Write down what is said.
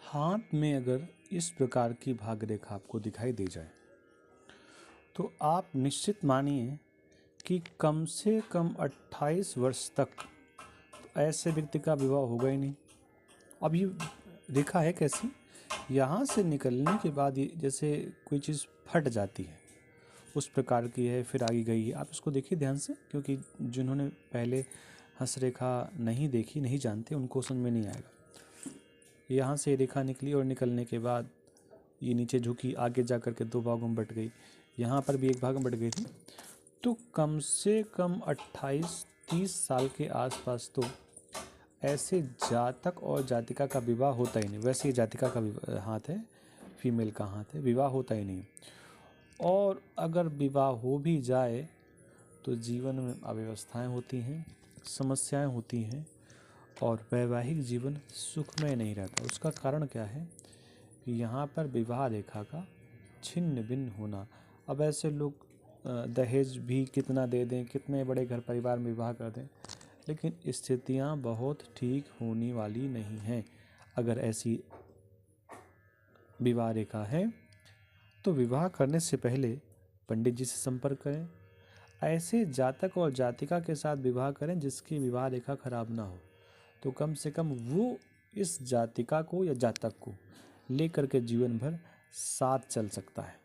हाथ में अगर इस प्रकार की भाग रेखा आपको दिखाई दे जाए तो आप निश्चित मानिए कि कम से कम 28 वर्ष तक ऐसे व्यक्ति का विवाह होगा ही नहीं। अब ये रेखा है कैसी, यहाँ से निकलने के बाद ये जैसे कोई चीज़ फट जाती है उस प्रकार की है, फिर आगे गई है। आप इसको देखिए ध्यान से, क्योंकि जिन्होंने पहले हंसरेखा नहीं देखी, नहीं जानते, उनको समझ में नहीं आएगा। यहाँ से रेखा निकली और निकलने के बाद ये नीचे झुकी, आगे जा कर के दो भागों में बट गई, यहाँ पर भी एक भाग में बट गई थी। तो कम से कम 28-30 साल के आसपास तो ऐसे जातक और जातिका का विवाह होता ही नहीं। वैसे ही जातिका का हाथ है, फीमेल का हाथ है, विवाह होता ही नहीं। और अगर विवाह हो भी जाए तो जीवन में अव्यवस्थाएं होती हैं, समस्याएं होती हैं और वैवाहिक जीवन सुखमय नहीं रहता। उसका कारण क्या है कि यहाँ पर विवाह रेखा का छिन्न भिन्न होना। अब ऐसे लोग दहेज भी कितना दे दें, कितने बड़े घर परिवार में विवाह कर दें, लेकिन स्थितियाँ बहुत ठीक होने वाली नहीं हैं। अगर ऐसी विवाह रेखा है तो विवाह करने से पहले पंडित जी से संपर्क करें। ऐसे जातक और जातिका के साथ विवाह करें जिसकी विवाह रेखा खराब ना हो, तो कम से कम वो इस जातिका को या जातक को लेकर के जीवन भर साथ चल सकता है।